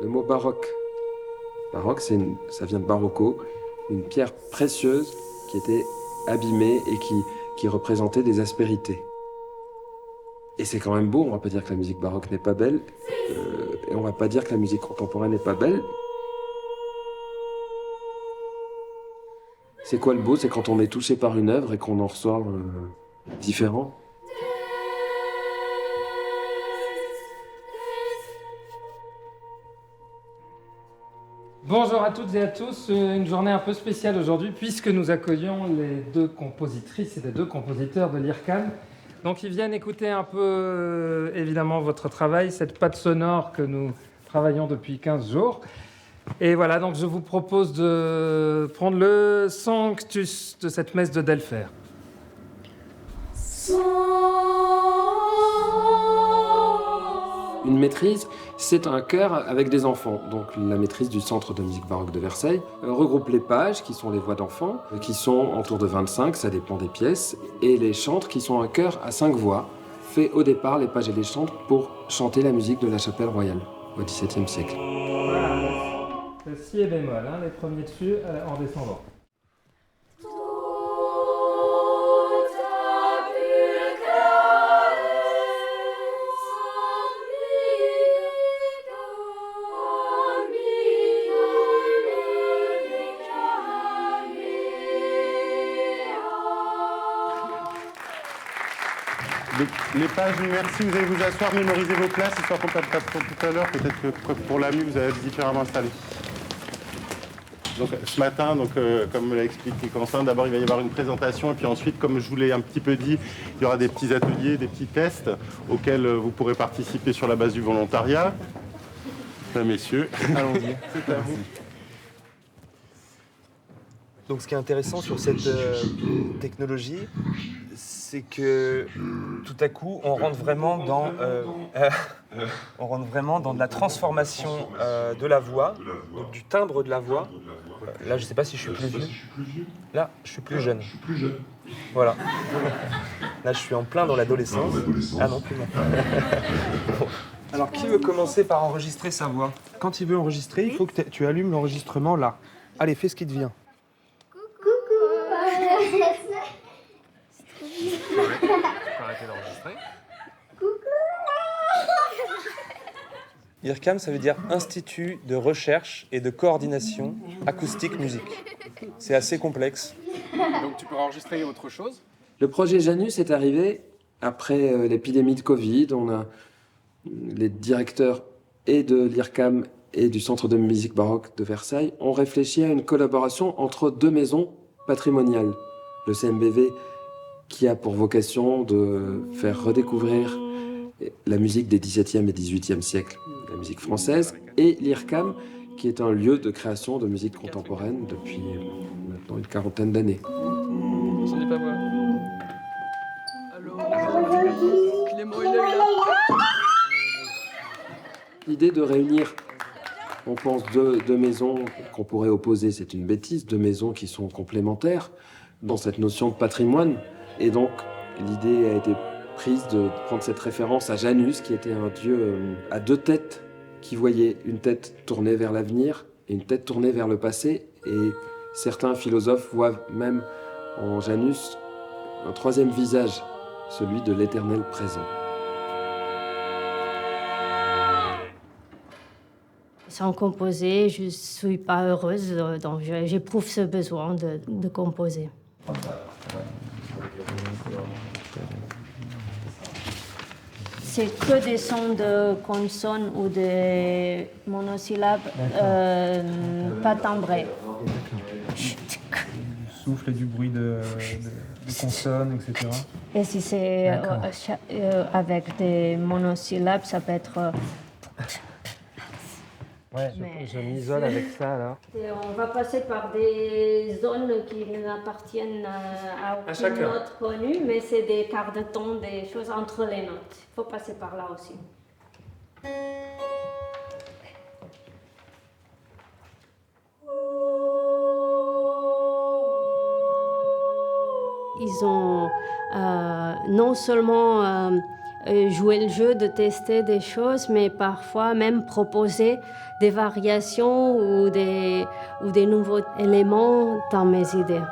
Le mot baroque. Baroque, ça vient de barocco, une pierre précieuse qui était abîmée et qui représentait des aspérités. Et c'est quand même beau, on va pas dire que la musique baroque n'est pas belle, et on va pas dire que la musique contemporaine n'est pas belle. C'est quoi le beau? C'est quand on est touché par une œuvre et qu'on en ressort différent. Bonjour à toutes et à tous, une journée un peu spéciale aujourd'hui puisque nous accueillons les deux compositrices et les deux compositeurs de l'IRCAM. Donc ils viennent écouter un peu évidemment votre travail, cette patte sonore que nous travaillons depuis 15 jours. Et voilà, donc je vous propose de prendre le sanctus de cette messe de Delpher. Une maîtrise, c'est un chœur avec des enfants. Donc la maîtrise du Centre de musique baroque de Versailles regroupe les pages, qui sont les voix d'enfants, qui sont autour de 25, ça dépend des pièces, et les chantres, qui sont un chœur à 5 voix, fait au départ les pages et les chantres pour chanter la musique de la chapelle royale au XVIIe siècle. Voilà, le si et bémol, hein, les premiers dessus en descendant. Les pages, merci, vous allez vous asseoir, mémoriser vos places, histoire qu'on ne perde pas trop tout à l'heure. Peut-être que pour la mue, vous allez être différemment installé. Donc, ce matin, comme me l'a expliqué Quentin, d'abord il va y avoir une présentation et puis ensuite, comme je vous l'ai un petit peu dit, il y aura des petits ateliers, des petits tests auxquels vous pourrez participer sur la base du volontariat. Messieurs, allons-y, c'est à vous. Donc ce qui est intéressant sur cette technologie, c'est que tout à coup, on rentre vraiment dans de la transformation de la voix, donc du timbre de la voix. Là, je ne sais pas si je suis plus vieux. Là, je suis plus jeune. Voilà. Là, je suis en plein dans l'adolescence. Ah non, plus maintenant. Bon. Alors, qui veut commencer par enregistrer sa voix? Quand il veut enregistrer, il faut que tu allumes l'enregistrement là. Allez, fais ce qui te vient. Arrêtez d'enregistrer. IRCAM, ça veut dire Institut de recherche et de coordination acoustique musique. C'est assez complexe. Donc tu peux enregistrer autre chose? Le projet Janus est arrivé après l'épidémie de Covid. On a les directeurs et de l'IRCAM et du Centre de musique baroque de Versailles ont réfléchi à une collaboration entre deux maisons patrimoniales. Le CMBV, qui a pour vocation de faire redécouvrir la musique des XVIIe et XVIIIe siècles, la musique française, et l'IRCAM, qui est un lieu de création de musique contemporaine depuis maintenant une quarantaine d'années. J'en ai pas voix. Allô, Clément, il est là. L'idée de réunir, on pense, deux maisons qu'on pourrait opposer, c'est une bêtise, deux maisons qui sont complémentaires dans cette notion de patrimoine. Et donc, l'idée a été prise de prendre cette référence à Janus, qui était un dieu à deux têtes, qui voyait une tête tournée vers l'avenir et une tête tournée vers le passé. Et certains philosophes voient même en Janus un troisième visage, celui de l'éternel présent. Sans composer, je ne suis pas heureuse, donc j'éprouve ce besoin de composer. C'est que des sons de consonnes ou de monosyllabes pas timbrés. Du souffle et du bruit de consonnes, etc. Et si c'est avec des monosyllabes, ça peut être... Ouais, je m'isole avec ça alors. Et on va passer par des zones qui n'appartiennent à aucune note connue, mais c'est des quarts de ton, des choses entre les notes. Il faut passer par là aussi. Ils ont non seulement jouer le jeu, de tester des choses, mais parfois même proposer des variations ou des nouveaux éléments dans mes idées.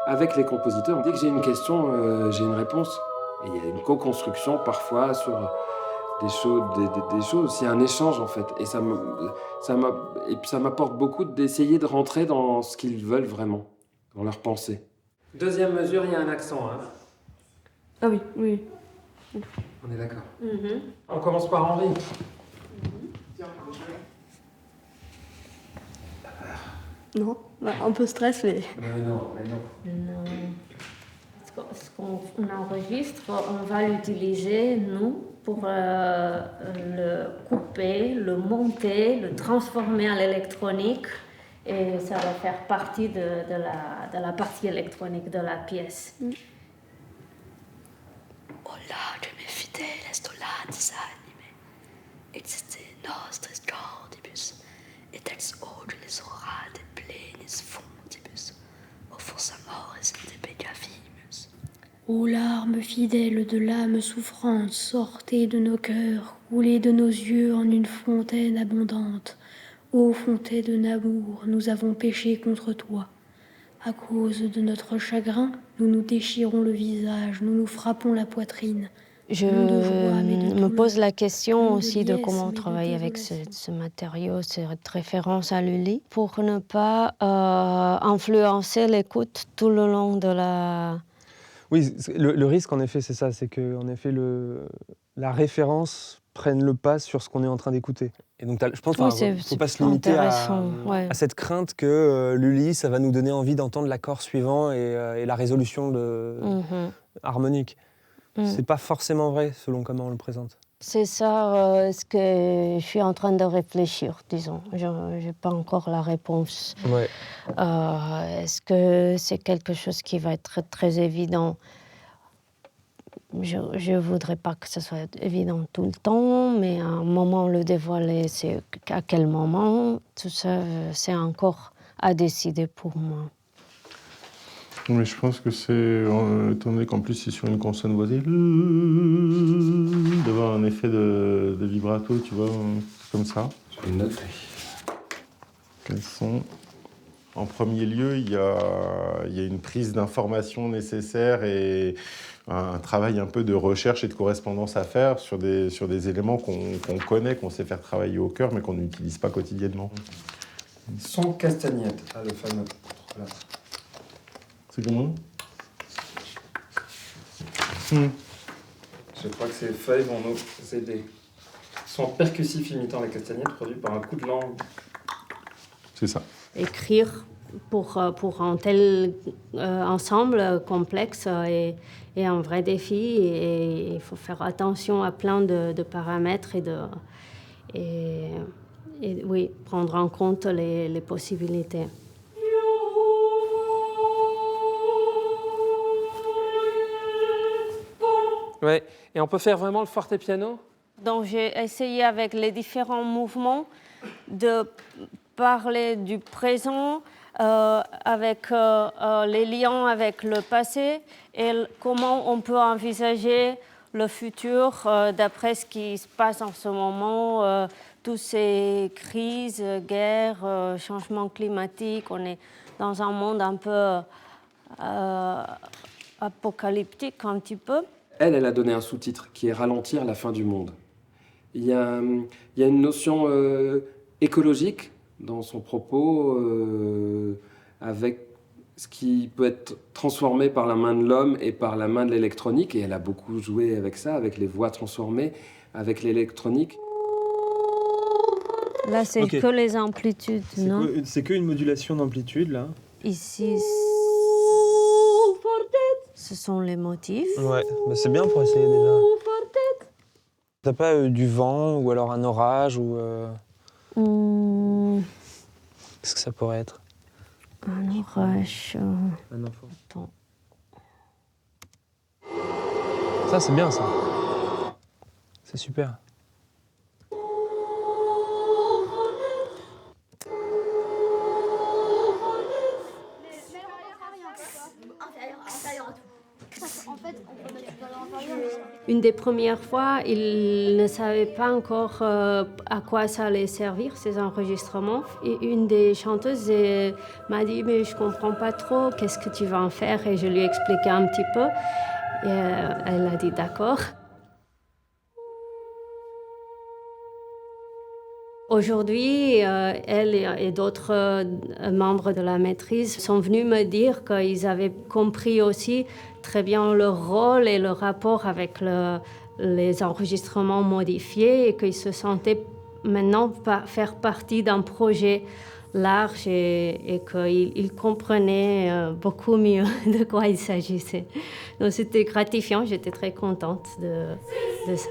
Avec les compositeurs, dès que j'ai une question, j'ai une réponse. Et il y a une co-construction parfois sur des choses. Il y a un échange en fait. Et et puis ça m'apporte beaucoup d'essayer de rentrer dans ce qu'ils veulent vraiment, dans leur pensée. Deuxième mesure, il y a un accent. Hein. Ah oui, oui. On est d'accord. On commence par Henri. Non, un peu stress, mais... Mais non. Non. Ce qu'on enregistre, on va l'utiliser, nous, pour le couper, le monter, le transformer en électronique. Et ça va faire partie de la partie électronique de la pièce. Olá, de mes fidèles estolantes anime, existe nostres cordibus, et ex odulis orate plenis fundibus, offos amores intepecavimus. Ô larmes fidèles de l'âme souffrante, sortez de nos cœurs, coulez de nos yeux en une fontaine abondante. Ô fontaine d'amour, nous avons péché contre toi. À cause de notre chagrin, nous nous déchirons le visage, nous nous frappons la poitrine. Je me pose la question aussi de comment travailler avec ce matériau, cette référence à Lully, pour ne pas influencer l'écoute tout le long de la... Oui, le risque, en effet, c'est ça. C'est que, en effet, la référence prenne le pas sur ce qu'on est en train d'écouter. Et donc, je pense qu'il ne faut pas se limiter à cette crainte que Lully, ça va nous donner envie d'entendre l'accord suivant et la résolution harmonique. C'est pas forcément vrai, selon comment on le présente. C'est ça ce que je suis en train de réfléchir, disons. Je n'ai pas encore la réponse. Ouais. Est-ce que c'est quelque chose qui va être très évident? Je ne voudrais pas que ce soit évident tout le temps, mais à un moment le dévoiler, c'est à quel moment? Tout ça, c'est encore à décider pour moi. Mais je pense que c'est, étant donné qu'en plus c'est sur une consonne voisée, d'avoir un effet de vibrato, tu vois, comme ça. Je vais noter. Quels sont... En premier lieu, il y a une prise d'information nécessaire et un travail un peu de recherche et de correspondance à faire sur des éléments qu'on connaît, qu'on sait faire travailler au cœur, mais qu'on n'utilise pas quotidiennement. Son castagnette, le fameux. Voilà. C'est comment Je crois que ces feuilles vont nous aider. Son percussif imitant la castagnette produit par un coup de langue. C'est ça. Écrire pour un tel ensemble complexe est un vrai défi et il faut faire attention à plein de paramètres et oui, prendre en compte les possibilités. Ouais. Et on peut faire vraiment le fortepiano? Donc j'ai essayé avec les différents mouvements de parler du présent avec les liens avec le passé et comment on peut envisager le futur d'après ce qui se passe en ce moment, toutes ces crises, guerres, changements climatiques. On est dans un monde un peu apocalyptique un petit peu. Elle a donné un sous-titre qui est « Ralentir la fin du monde ». Il y a une notion écologique dans son propos, avec ce qui peut être transformé par la main de l'homme et par la main de l'électronique. Et elle a beaucoup joué avec ça, avec les voix transformées, avec l'électronique. Là, c'est que les amplitudes, non? C'est qu'une modulation d'amplitude, là. Ici, ce sont les motifs. Ouais, bah c'est bien pour essayer déjà. T'as pas du vent ou alors un orage ou... Qu'est-ce que ça pourrait être? Un orage. Un enfant. Attends. Ça, c'est bien, ça. C'est super. Une des premières fois, il ne savait pas encore à quoi ça allait servir, ces enregistrements. Et une des chanteuses m'a dit « mais je ne comprends pas trop, qu'est-ce que tu vas en faire ?» Et je lui ai expliqué un petit peu. Et elle a dit « d'accord ». Aujourd'hui, elle et d'autres membres de la maîtrise sont venus me dire qu'ils avaient compris aussi très bien leur rôle et le rapport avec les enregistrements modifiés et qu'ils se sentaient maintenant faire partie d'un projet large et qu'ils comprenaient beaucoup mieux de quoi il s'agissait. Donc c'était gratifiant, j'étais très contente de ça.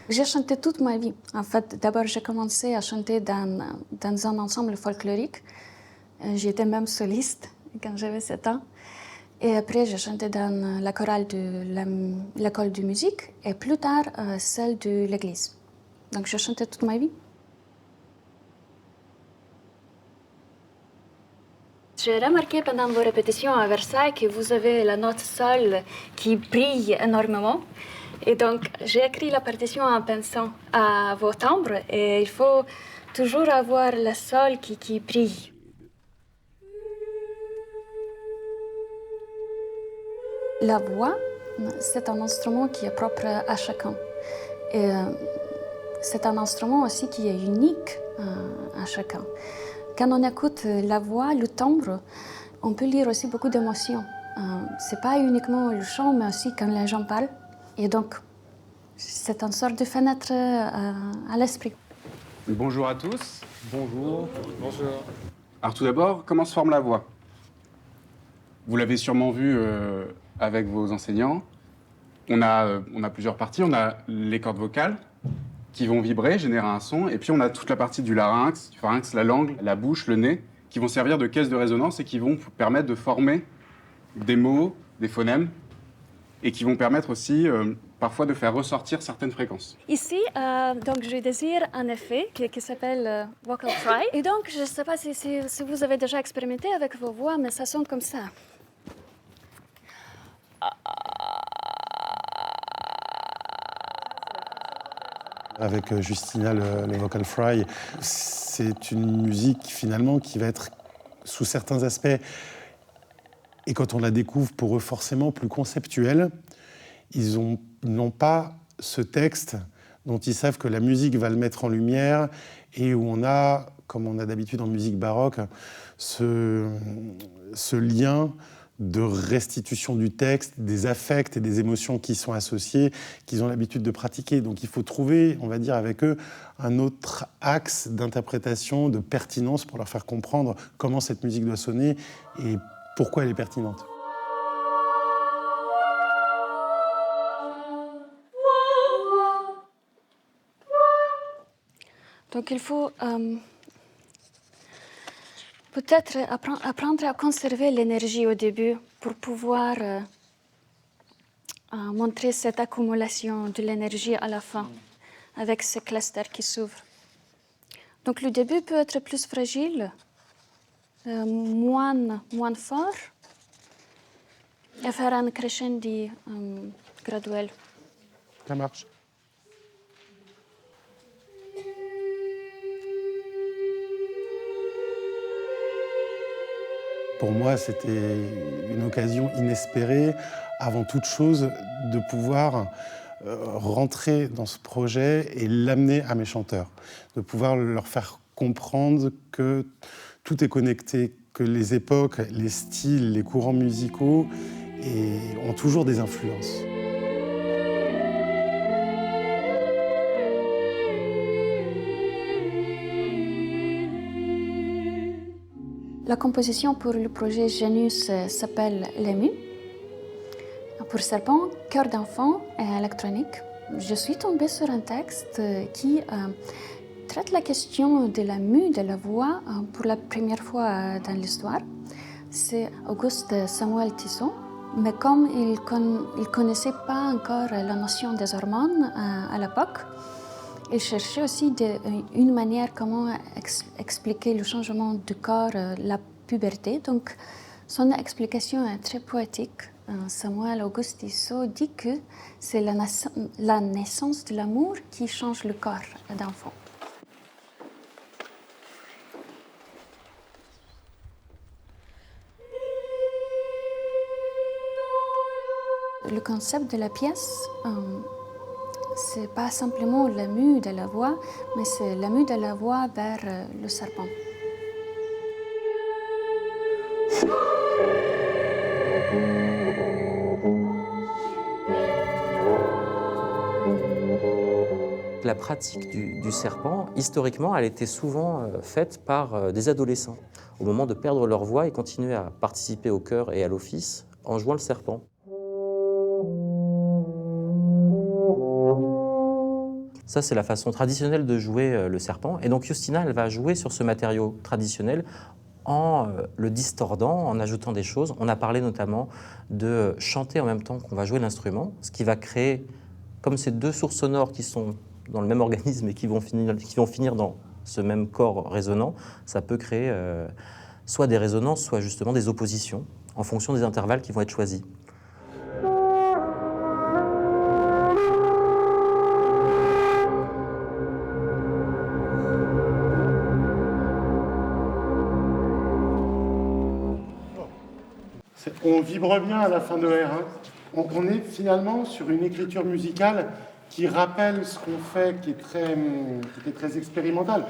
J'ai chanté toute ma vie. En fait, d'abord, j'ai commencé à chanter dans un ensemble folklorique. J'étais même soliste quand j'avais 7 ans. Et après, j'ai chanté dans la chorale de l'école de musique et plus tard, celle de l'église. Donc, j'ai chanté toute ma vie. J'ai remarqué pendant vos répétitions à Versailles que vous avez la note sol qui brille énormément. Et donc, j'ai écrit la partition en pensant à vos timbres et il faut toujours avoir le sol qui brille. La voix, c'est un instrument qui est propre à chacun. Et c'est un instrument aussi qui est unique à chacun. Quand on écoute la voix, le timbre, on peut lire aussi beaucoup d'émotions. C'est pas uniquement le chant, mais aussi quand les gens parlent. Et donc, c'est une sorte de fenêtre à l'esprit. Bonjour à tous. Bonjour. Bonjour. Alors tout d'abord, comment se forme la voix? Vous l'avez sûrement vu avec vos enseignants. On a plusieurs parties. On a les cordes vocales qui vont vibrer, générer un son. Et puis on a toute la partie du larynx, la langue, la bouche, le nez, qui vont servir de caisse de résonance et qui vont permettre de former des mots, des phonèmes, et qui vont permettre aussi parfois de faire ressortir certaines fréquences. Ici, donc, je désire un effet qui s'appelle Vocal Fry. Et donc, je ne sais pas si vous avez déjà expérimenté avec vos voix, mais ça sonne comme ça. Avec Justina, le Vocal Fry, c'est une musique finalement qui va être, sous certains aspects, et quand on la découvre pour eux forcément plus conceptuelle. Ils n'ont pas ce texte dont ils savent que la musique va le mettre en lumière et où on a, comme on a d'habitude en musique baroque, ce lien de restitution du texte, des affects et des émotions qui sont associés, qu'ils ont l'habitude de pratiquer. Donc il faut trouver, on va dire avec eux, un autre axe d'interprétation, de pertinence pour leur faire comprendre comment cette musique doit sonner et pourquoi elle est pertinente. Donc il faut peut-être apprendre à conserver l'énergie au début pour pouvoir montrer cette accumulation de l'énergie à la fin avec ce cluster qui s'ouvre. Donc le début peut être plus fragile, moins fort, et faire un crescendi graduel. Ça marche. Pour moi, c'était une occasion inespérée, avant toute chose, de pouvoir rentrer dans ce projet et l'amener à mes chanteurs, de pouvoir leur faire comprendre que tout est connecté, que les époques, les styles, les courants musicaux ont toujours des influences. La composition pour le projet Janus s'appelle L'Ému. Pour serpent, cœur d'enfant et électronique. Je suis tombée sur un texte qui traite la question de la mue de la voix pour la première fois dans l'histoire. C'est Auguste Samuel Tissot, mais comme il ne connaissait pas encore la notion des hormones à l'époque, il cherchait aussi une manière comment expliquer le changement du corps, la puberté. Donc, son explication est très poétique. Samuel Auguste Tissot dit que c'est la naissance de l'amour qui change le corps d'enfant. Le concept de la pièce, c'est pas simplement la mue de la voix, mais c'est la mue de la voix vers le serpent. La pratique du serpent, historiquement, elle était souvent faite par des adolescents. Au moment de perdre leur voix, ils continuaient à participer au chœur et à l'office en jouant le serpent. Ça, c'est la façon traditionnelle de jouer le serpent. Et donc Justina, elle va jouer sur ce matériau traditionnel en le distordant, en ajoutant des choses. On a parlé notamment de chanter en même temps qu'on va jouer l'instrument, ce qui va créer, comme ces deux sources sonores qui sont dans le même organisme et qui vont finir dans ce même corps résonnant, ça peut créer soit des résonances, soit justement des oppositions, en fonction des intervalles qui vont être choisis. On vibre bien à la fin de R1. On est finalement sur une écriture musicale qui rappelle ce qu'on fait, qui est très expérimental.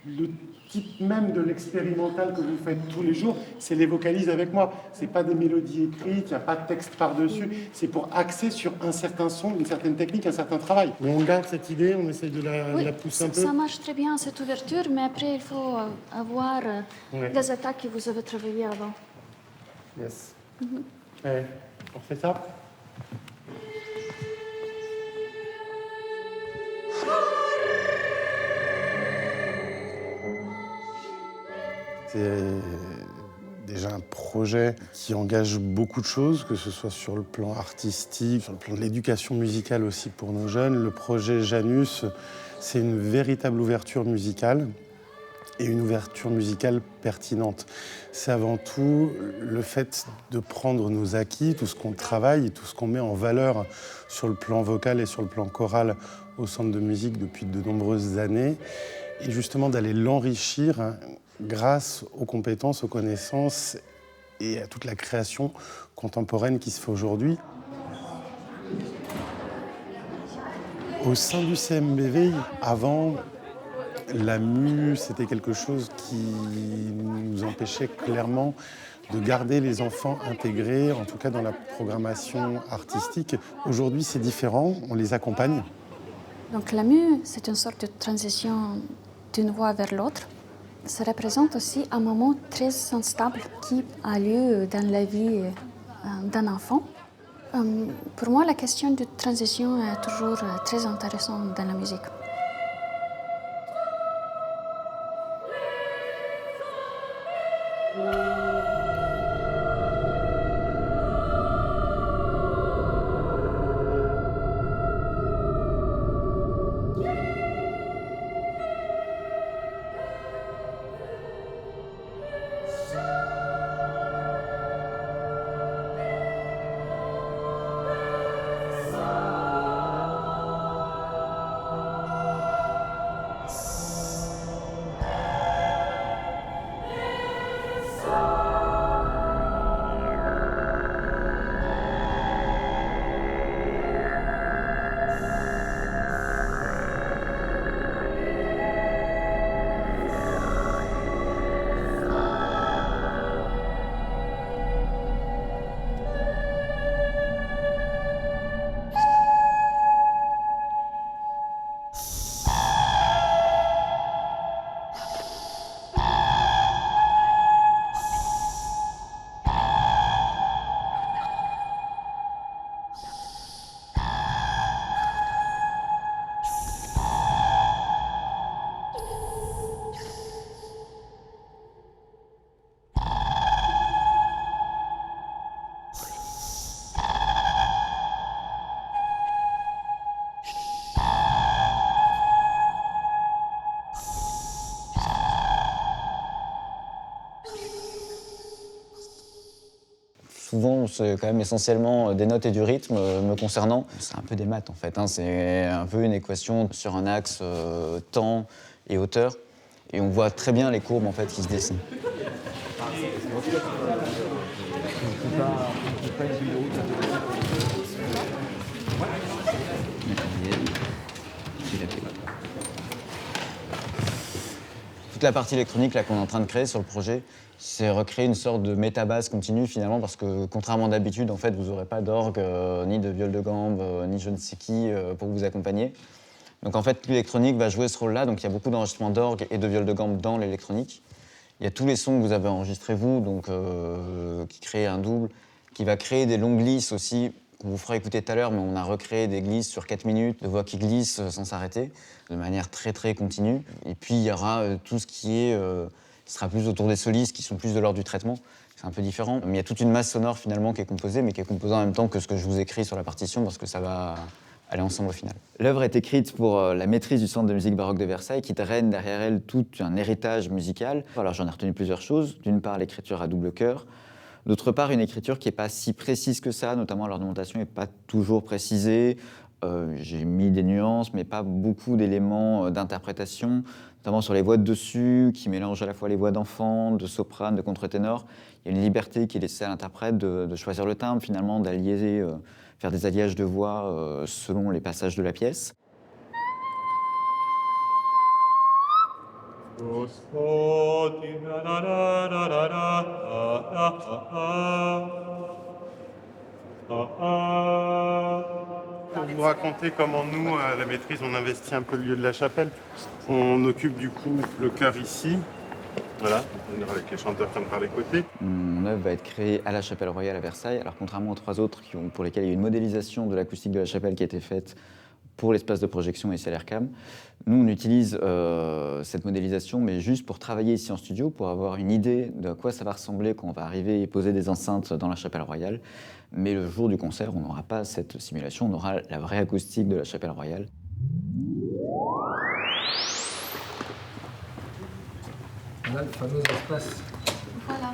Le type même de l'expérimental que vous faites tous les jours, c'est les vocalises avec moi. C'est pas des mélodies écrites, il n'y a pas de texte par-dessus. C'est pour axer sur un certain son, une certaine technique, un certain travail. Mais on garde cette idée, on essaye de la pousser un peu. Ça marche très bien, cette ouverture, mais après, il faut avoir des attaques que vous avez travaillées avant. Yes. Ouais, on fait ça. C'est déjà un projet qui engage beaucoup de choses, que ce soit sur le plan artistique, sur le plan de l'éducation musicale aussi pour nos jeunes. Le projet Janus, c'est une véritable ouverture musicale et une ouverture musicale pertinente. C'est avant tout le fait de prendre nos acquis, tout ce qu'on travaille, tout ce qu'on met en valeur sur le plan vocal et sur le plan choral au Centre de musique depuis de nombreuses années, et justement d'aller l'enrichir grâce aux compétences, aux connaissances et à toute la création contemporaine qui se fait aujourd'hui. Au sein du CMBV, avant, la mue, c'était quelque chose qui nous empêchait clairement de garder les enfants intégrés, en tout cas dans la programmation artistique. Aujourd'hui, c'est différent, on les accompagne. Donc la mue, c'est une sorte de transition d'une voix vers l'autre. Ça représente aussi un moment très instable qui a lieu dans la vie d'un enfant. Pour moi, la question de transition est toujours très intéressante dans la musique. souvent, c'est quand même essentiellement des notes et du rythme me concernant. C'est un peu des maths en fait, hein. C'est un peu une équation sur un axe temps et hauteur. Et on voit très bien les courbes en fait qui se dessinent. Toute la partie électronique là qu'on est en train de créer sur le projet, c'est recréer une sorte de métabase continue finalement, parce que contrairement d'habitude, en fait, vous n'aurez pas d'orgue, ni de viol de gambe, ni je ne sais qui pour vous accompagner. Donc en fait, l'électronique va jouer ce rôle-là. Donc il y a beaucoup d'enregistrements d'orgue et de viol de gambe dans l'électronique. Il y a tous les sons que vous avez enregistrés vous, donc qui créent un double, qui va créer des longues glisses aussi, qu'on vous fera écouter tout à l'heure, mais on a recréé des glisses sur 4 minutes, de voix qui glissent sans s'arrêter, de manière très très continue. Et puis il y aura tout ce qui sera plus autour des solistes, qui sont plus de l'ordre du traitement. C'est un peu différent. Mais il y a toute une masse sonore finalement qui est composée, mais qui est composée en même temps que ce que je vous écris sur la partition, parce que ça va aller ensemble au final. L'œuvre est écrite pour la maîtrise du Centre de musique baroque de Versailles, qui draine derrière elle tout un héritage musical. Alors j'en ai retenu plusieurs choses. D'une part, l'écriture à double chœur. D'autre part, une écriture qui n'est pas si précise que ça, notamment l'ornementation n'est pas toujours précisée. J'ai mis des nuances, mais pas beaucoup d'éléments d'interprétation, notamment sur les voix de dessus, qui mélangent à la fois les voix d'enfants, de soprane, de contre-ténor. Il y a une liberté qui est laissée à l'interprète de choisir le timbre, finalement, d'allier, faire des alliages de voix selon les passages de la pièce. Pour vous raconter comment nous, à la maîtrise, on investit un peu le lieu de la chapelle, on occupe du coup le chœur ici, voilà, avec les chanteurs comme par les côtés. Mon œuvre va être créée à la Chapelle Royale à Versailles. Alors contrairement aux 3 autres pour lesquels il y a une modélisation de l'acoustique de la chapelle qui a été faite pour l'espace de projection et CLRCAM, nous on utilise cette modélisation mais juste pour travailler ici en studio, pour avoir une idée de à quoi ça va ressembler quand on va arriver et poser des enceintes dans la Chapelle Royale. Mais le jour du concert, on n'aura pas cette simulation, on aura la vraie acoustique de la Chapelle Royale. On a le fameux espace. Voilà.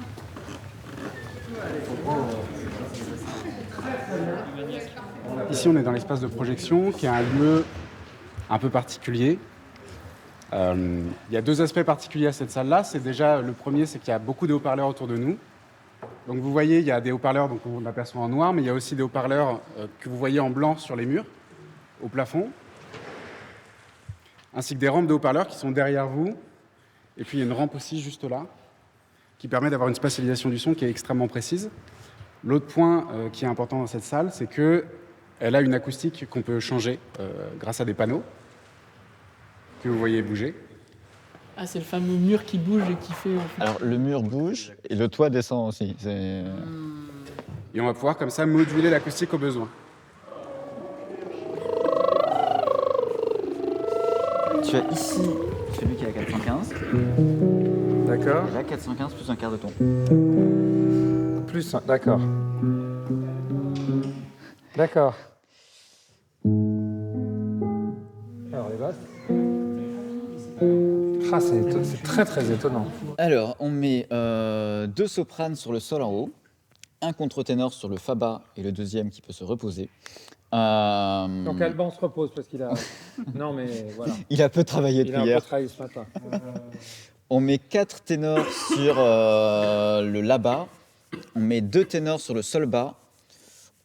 Ici, on est dans l'espace de projection, qui est un lieu un peu particulier. Il y a 2 aspects particuliers à cette salle-là. C'est déjà, le premier, c'est qu'il y a beaucoup de haut-parleurs autour de nous. Donc vous voyez, il y a des haut-parleurs qu'on aperçoit en noir, mais il y a aussi des haut-parleurs que vous voyez en blanc sur les murs, au plafond, ainsi que des rampes de haut-parleurs qui sont derrière vous. Et puis il y a une rampe aussi juste là, qui permet d'avoir une spatialisation du son qui est extrêmement précise. L'autre point qui est important dans cette salle, c'est qu'elle a une acoustique qu'on peut changer grâce à des panneaux que vous voyez bouger. Ah, c'est le fameux mur qui bouge et qui fait... Alors le mur bouge et le toit descend aussi. Et on va pouvoir comme ça moduler l'acoustique au besoin. Tu as ici celui qui est à 415. D'accord. Et là, 415 plus un quart de ton. Plus un, d'accord. D'accord. Alors les basses. Ah, c'est très très étonnant. Alors, on met 2 sopranes sur le sol en haut, un contre-ténor sur le fa bas et le deuxième qui peut se reposer. Donc Alban se repose parce qu'il a... Non mais voilà. Il a peu travaillé depuis hier. Il a un peu travaillé ce matin. On met 4 ténors sur le la bas, on met 2 ténors sur le sol bas,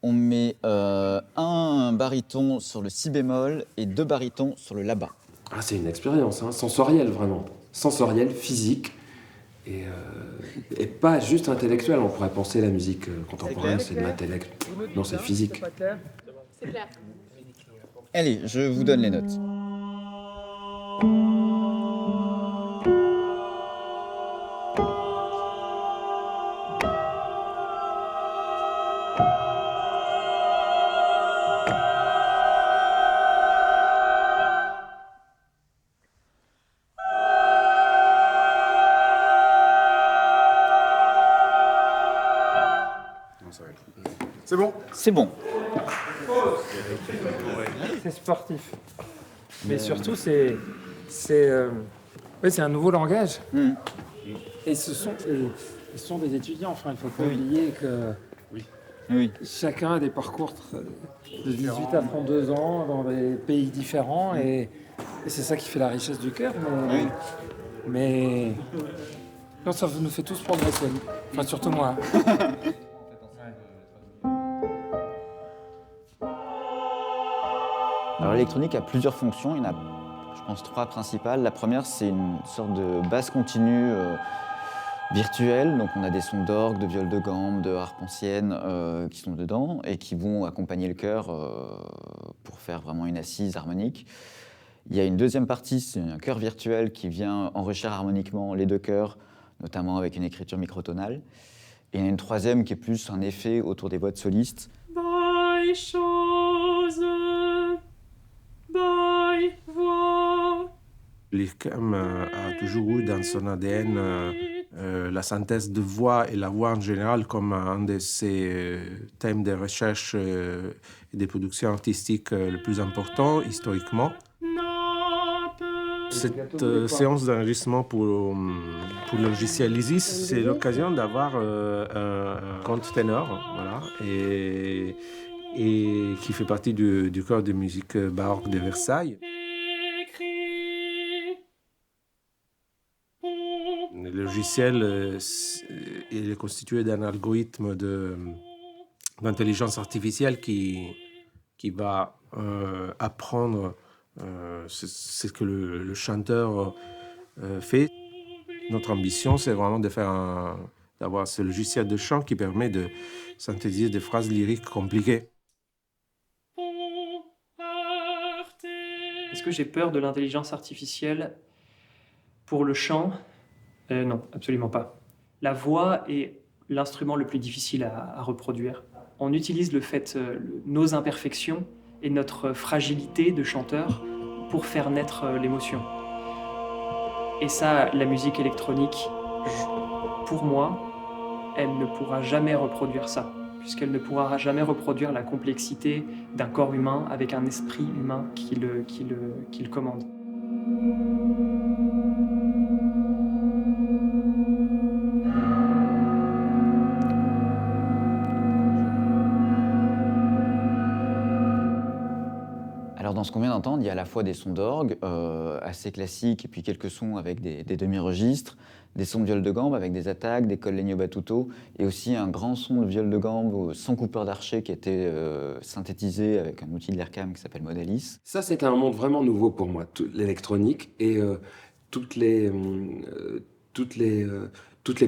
on met un baryton sur le si bémol et 2 barytons sur le la bas. Ah, c'est une expérience, hein, sensorielle vraiment. Sensorielle, physique, et pas juste intellectuelle. On pourrait penser la musique contemporaine, c'est de l'intellect. Non, c'est physique. C'est clair. Allez, je vous donne les notes. C'est bon? C'est bon. C'est sportif. Mais surtout, c'est un nouveau langage. Et ce sont des étudiants. Enfin, il ne faut pas oublier que Oui. Chacun a des parcours de 18 à 32 ans dans des pays différents et c'est ça qui fait la richesse du chœur. Mais non, ça nous fait tous progresser. Enfin, surtout moi. Alors l'électronique a plusieurs fonctions, il y en a, je pense, 3 principales. La première, c'est une sorte de basse continue virtuelle. Donc on a des sons d'orgue, de viol de gambe, de harpe ancienne qui sont dedans et qui vont accompagner le chœur pour faire vraiment une assise harmonique. Il y a une deuxième partie, c'est un chœur virtuel qui vient enrichir harmoniquement les deux chœurs, notamment avec une écriture microtonale. Et il y en a une troisième qui est plus un effet autour des voix de solistes. L'IRCAM a toujours eu dans son ADN la synthèse de voix et la voix en général comme un de ses thèmes de recherche et de production artistique le plus important historiquement. Cette séance d'enregistrement pour le logiciel Isis, c'est l'occasion d'avoir un contre-ténor, voilà, et qui fait partie du corps de musique baroque de Versailles. Le logiciel il est constitué d'un algorithme d'intelligence artificielle qui va apprendre ce que le chanteur fait. Notre ambition, c'est vraiment de d'avoir ce logiciel de chant qui permet de synthétiser des phrases lyriques compliquées. Est-ce que j'ai peur de l'intelligence artificielle pour le chant ? Non, absolument pas. La voix est l'instrument le plus difficile à reproduire. On utilise nos imperfections et notre fragilité de chanteur pour faire naître l'émotion. Et ça, la musique électronique, pour moi, elle ne pourra jamais reproduire ça, puisqu'elle ne pourra jamais reproduire la complexité d'un corps humain avec un esprit humain qui le commande. Alors dans ce qu'on vient d'entendre, il y a à la fois des sons d'orgue assez classiques et puis quelques sons avec des demi-registres, des sons de viol de gambe avec des attaques, des collegno battuto et aussi un grand son de viol de gambe sans coupeur d'archet qui a été synthétisé avec un outil de l'IRCAM qui s'appelle Modalis. Ça, c'est un monde vraiment nouveau pour moi, l'électronique et toutes les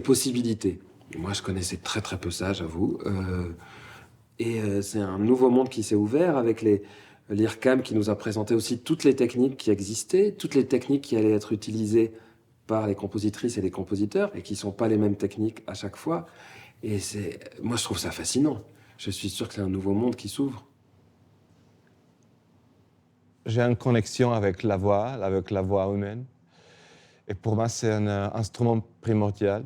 possibilités. Moi, je connaissais très très peu ça, j'avoue. C'est un nouveau monde qui s'est ouvert avec l'IRCAM qui nous a présenté aussi toutes les techniques qui existaient, toutes les techniques qui allaient être utilisées par les compositrices et les compositeurs et qui ne sont pas les mêmes techniques à chaque fois. Et moi, je trouve ça fascinant. Je suis sûr que c'est un nouveau monde qui s'ouvre. J'ai une connexion avec la voix humaine. Et pour moi, c'est un instrument primordial.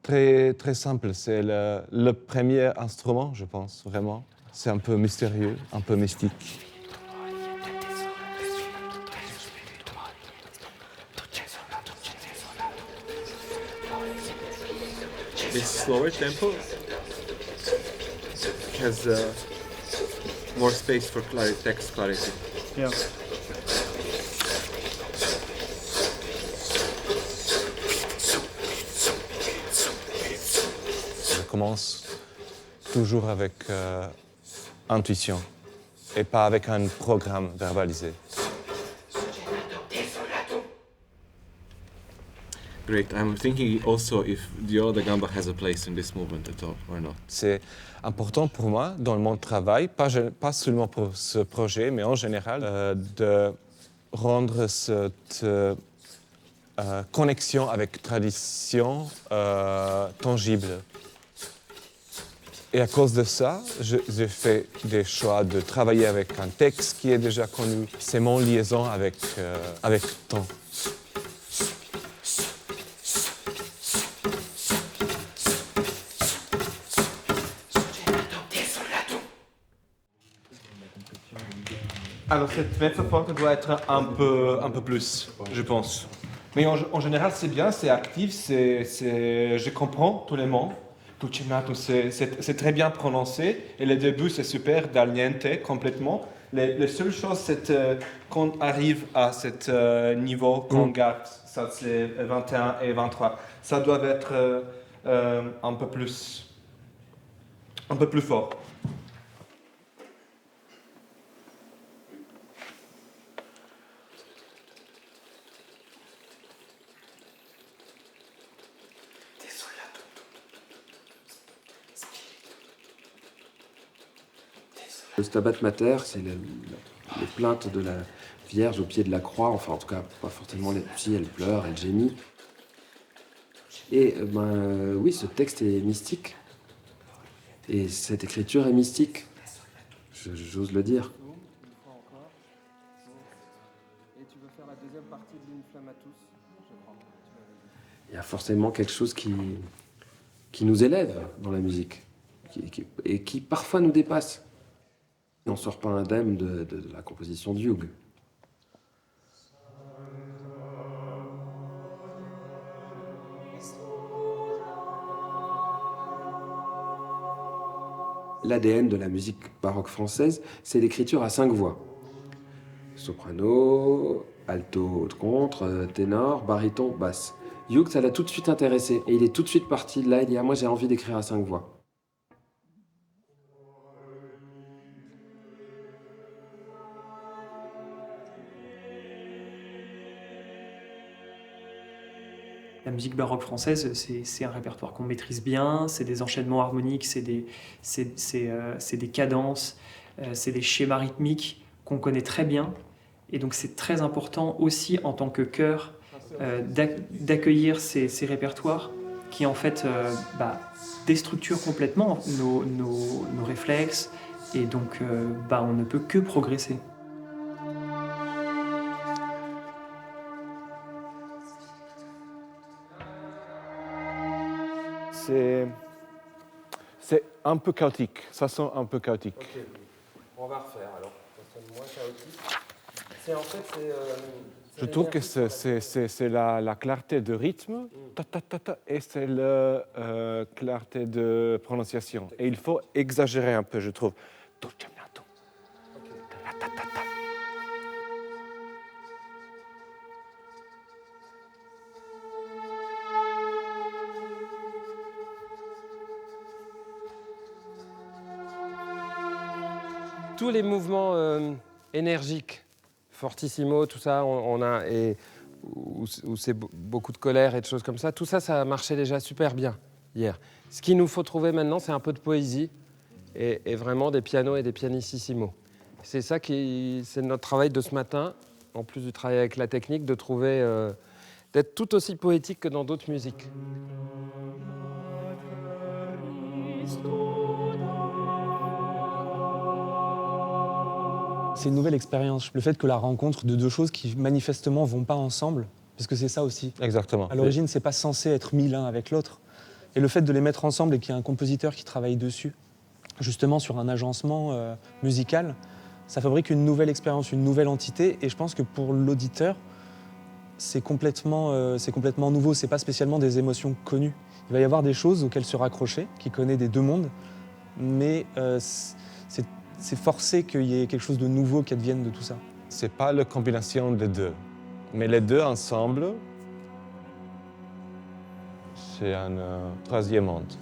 Très, très simple. C'est le premier instrument, je pense, vraiment. C'est un peu mystérieux, un peu mystique. This slower tempo has more space for text clarity. Yeah. Je commence toujours avec intuition et pas avec un programme verbalisé. Great. I'm thinking also if viola da gamba has a place in this movement at all or not. C'est important pour moi dans mon travail, pas seulement pour ce projet, mais en général, de rendre cette connexion avec tradition tangible. Et à cause de ça, j'ai fait des choix de travailler avec un texte qui est déjà connu. C'est mon liaison avec le temps. Alors cette mezzo forte doit être un peu plus, je pense. Mais en général, c'est bien, c'est actif, je comprends tous les mots, Dolcemnato, c'est très bien prononcé. Et le début, c'est super, dal niente, complètement. Les seules choses, c'est qu'on arrive à ce niveau qu'on garde, ça c'est 21 et 23. Ça doit être un peu plus fort. Le Stabat Mater, c'est les plaintes de la Vierge au pied de la croix, enfin en tout cas pas forcément les petits, elle pleure, elle gémit. Et oui, ce texte est mystique. Et cette écriture est mystique, j'ose le dire. Et tu veux faire la deuxième partie de l'Inflammatus, je crois. Il y a forcément quelque chose qui nous élève dans la musique, et qui parfois nous dépasse. On ne sort pas indemne de la composition de Hughes. L'ADN de la musique baroque française, c'est l'écriture à 5 voix. Soprano, alto, haute contre, ténor, baryton, basse. Hughes, ça l'a tout de suite intéressé. Et il est tout de suite parti de là, il dit « Ah, moi j'ai envie d'écrire à 5 voix ». La musique baroque française, c'est un répertoire qu'on maîtrise bien, c'est des enchaînements harmoniques, c'est des cadences, c'est des schémas rythmiques qu'on connaît très bien. Et donc c'est très important aussi en tant que chœur d'accueillir ces répertoires qui en fait déstructurent complètement nos réflexes et donc on ne peut que progresser. C'est un peu chaotique, ça sent un peu chaotique. Ok, on va refaire alors, ça sonne moins chaotique. Je trouve que c'est la clarté de rythme, et c'est la clarté de prononciation. Et il faut exagérer un peu, je trouve. Tous les mouvements énergiques, fortissimo, tout ça, où c'est beaucoup de colère et de choses comme ça, tout ça, ça a marché déjà super bien hier. Ce qu'il nous faut trouver maintenant, c'est un peu de poésie et vraiment des pianos et des pianissimo. C'est ça c'est notre travail de ce matin, en plus du travail avec la technique, de trouver, d'être tout aussi poétique que dans d'autres musiques. C'est une nouvelle expérience. Le fait que la rencontre de deux choses qui manifestement vont pas ensemble, parce que c'est ça aussi. Exactement. À l'origine, c'est pas censé être mis l'un avec l'autre. Et le fait de les mettre ensemble et qu'il y a un compositeur qui travaille dessus, justement sur un agencement musical, ça fabrique une nouvelle expérience, une nouvelle entité. Et je pense que pour l'auditeur, c'est complètement nouveau. C'est pas spécialement des émotions connues. Il va y avoir des choses auxquelles se raccrocher, qui connaît des deux mondes, mais c'est forcé qu'il y ait quelque chose de nouveau qui advienne de tout ça. C'est pas la combinaison des deux, mais les deux ensemble, c'est un troisième monde.